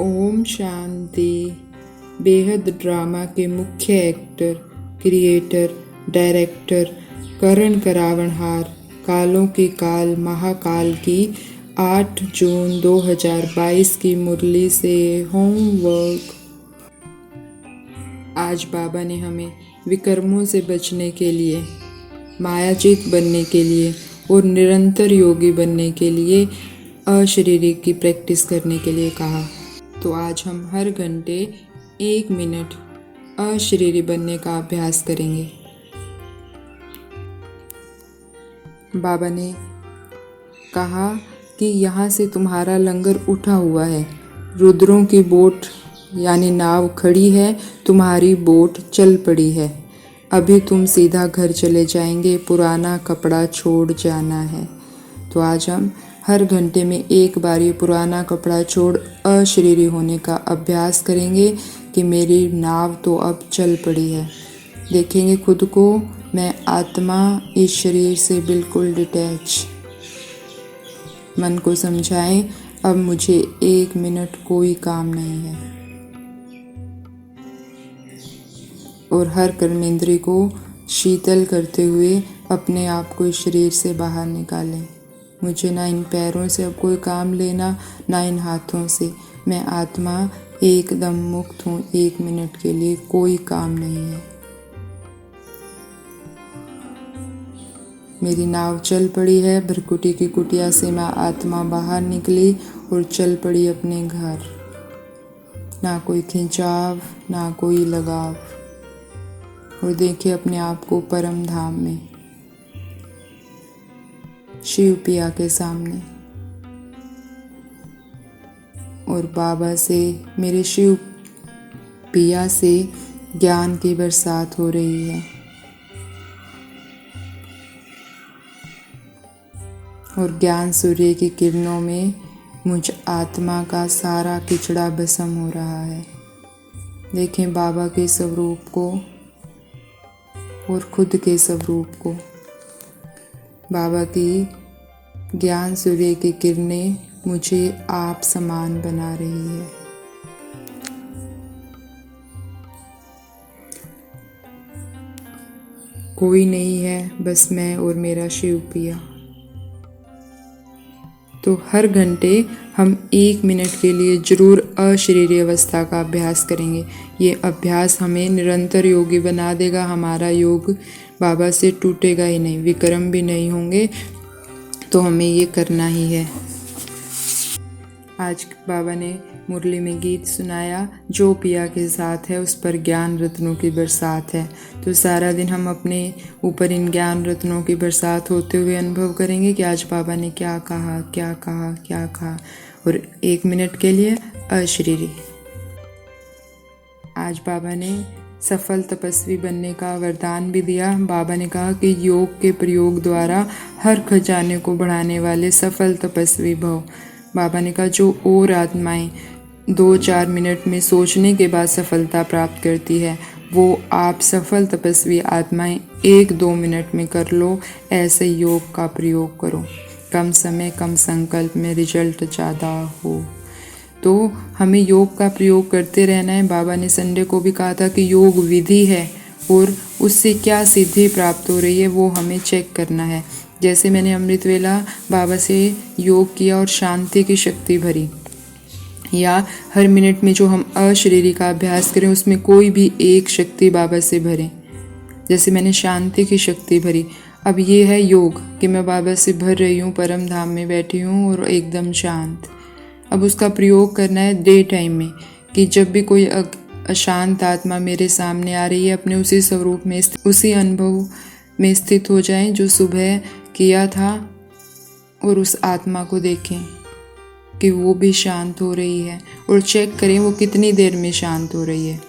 ओम शांति। बेहद ड्रामा के मुख्य एक्टर, क्रिएटर, डायरेक्टर करण करावनहार कालों के काल महाकाल की 8 जून 2022 की मुरली से होमवर्क। आज बाबा ने हमें विकर्मों से बचने के लिए, मायाजीत बनने के लिए और निरंतर योगी बनने के लिए अशरीरी की प्रैक्टिस करने के लिए कहा। तो आज हम हर घंटे 1 मिनट अशरीरी बनने का अभ्यास करेंगे। बाबा ने कहा कि यहाँ से तुम्हारा लंगर उठा हुआ है, रुद्रों की बोट यानी नाव खड़ी है, तुम्हारी बोट चल पड़ी है। अभी तुम सीधा घर चले जाएंगे, पुराना कपड़ा छोड़ जाना है। तो आज हम हर घंटे में एक बार ये पुराना कपड़ा छोड़ अशरीरी होने का अभ्यास करेंगे कि मेरी नाव तो अब चल पड़ी है। देखेंगे खुद को, मैं आत्मा इस शरीर से बिल्कुल डिटैच। मन को समझाएं, अब मुझे 1 मिनट कोई काम नहीं है। और हर कर्मेंद्रिय को शीतल करते हुए अपने आप को इस शरीर से बाहर निकालें। मुझे ना इन पैरों से अब कोई काम लेना, ना इन हाथों से। मैं आत्मा एकदम मुक्त हूँ। 1 मिनट के लिए कोई काम नहीं है। मेरी नाव चल पड़ी है। भ्रकुटी की कुटिया से मैं आत्मा बाहर निकली और चल पड़ी अपने घर। ना कोई खिंचाव, ना कोई लगाव। और देखिए अपने आप को परम धाम में, शिव पिया के सामने। और बाबा से, मेरे शिव पिया से ज्ञान की बरसात हो रही है। और ज्ञान सूर्य की किरणों में मुझ आत्मा का सारा किचड़ा भस्म हो रहा है। देखें बाबा के स्वरूप को और खुद के स्वरूप को। बाबा की ज्ञान सूर्य की किरणें मुझे आप समान बना रही है। कोई नहीं है, बस मैं और मेरा शिव पिया। तो हर घंटे हम 1 मिनट के लिए जरूर अशरीरी अवस्था का अभ्यास करेंगे। ये अभ्यास हमें निरंतर योगी बना देगा। हमारा योग बाबा से टूटेगा ही नहीं, विक्रम भी नहीं होंगे। तो हमें ये करना ही है। आज बाबा ने मुरली में गीत सुनाया, जो पिया के साथ है उस पर ज्ञान रत्नों की बरसात है। तो सारा दिन हम अपने ऊपर इन ज्ञान रत्नों की बरसात होते हुए अनुभव करेंगे कि आज बाबा ने क्या कहा, क्या कहा, क्या कहा। और 1 मिनट के लिए अशरीरी। आज बाबा ने सफल तपस्वी बनने का वरदान भी दिया। बाबा ने कहा कि योग के प्रयोग द्वारा हर खजाने को बढ़ाने वाले सफल तपस्वी भव। बाबा ने कहा जो और आत्माएं 2-4 मिनट में सोचने के बाद सफलता प्राप्त करती है, वो आप सफल तपस्वी आत्माएं 1-2 मिनट में कर लो। ऐसे योग का प्रयोग करो। कम समय कम संकल्प में रिजल्ट ज़्यादा हो। तो हमें योग का प्रयोग करते रहना है। बाबा ने संडे को भी कहा था कि योग विधि है और उससे क्या सिद्धि प्राप्त हो रही है वो हमें चेक करना है। जैसे मैंने अमृत वेला बाबा से योग किया और शांति की शक्ति भरी, या हर मिनट में जो हम अशरीरी का अभ्यास करें उसमें कोई भी एक शक्ति बाबा से भरें। जैसे मैंने शांति की शक्ति भरी। अब ये है योग कि मैं बाबा से भर रही हूँ, परम धाम में बैठी हूँ और एकदम शांत। अब उसका प्रयोग करना है डे टाइम में, कि जब भी कोई अशांत आत्मा मेरे सामने आ रही है, अपने उसी स्वरूप में, उसी अनुभव में स्थित हो जाएं जो सुबह किया था, और उस आत्मा को देखें कि वो भी शांत हो रही है। और चेक करें वो कितनी देर में शांत हो रही है।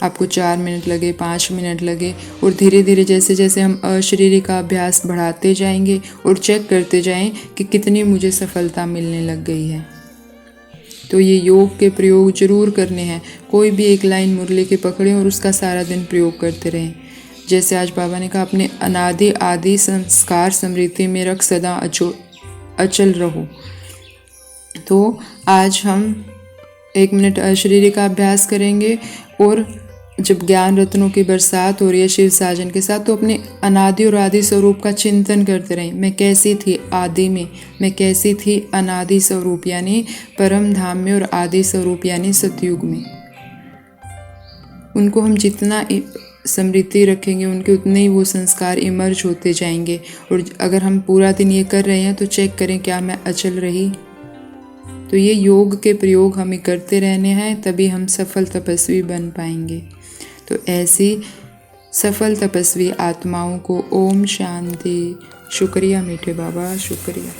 आपको 4 मिनट लगे, 5 मिनट लगे, और धीरे धीरे जैसे जैसे हम अशरीरी का अभ्यास बढ़ाते जाएंगे और चेक करते जाएं कि कितनी मुझे सफलता मिलने लग गई है। तो ये योग के प्रयोग जरूर करने हैं। कोई भी एक लाइन मुरली के पकड़ें और उसका सारा दिन प्रयोग करते रहें। जैसे आज बाबा ने कहा, अपने अनादि आदि संस्कार स्मृति में रख सदा अचल रहो। तो आज हम 1 मिनट अशरीरी का अभ्यास करेंगे और जब ज्ञान रत्नों की बरसात हो रही है शिव साजन के साथ, तो अपने अनादि और आदि स्वरूप का चिंतन करते रहें। मैं कैसी थी आदि में, मैं कैसी थी अनादि स्वरूप यानी परम धाम में, और आदि स्वरूप यानी सतयुग में। उनको हम जितना स्मृति रखेंगे उनके उतने ही वो संस्कार इमर्ज होते जाएंगे। और अगर हम पूरा दिन ये कर रहे हैं तो चेक करें क्या मैं अचल रही। तो ये योग के प्रयोग हमें करते रहने हैं, तभी हम सफल तपस्वी बन पाएंगे। तो ऐसी सफल तपस्वी आत्माओं को ओम शांति। शुक्रिया मीठे बाबा, शुक्रिया।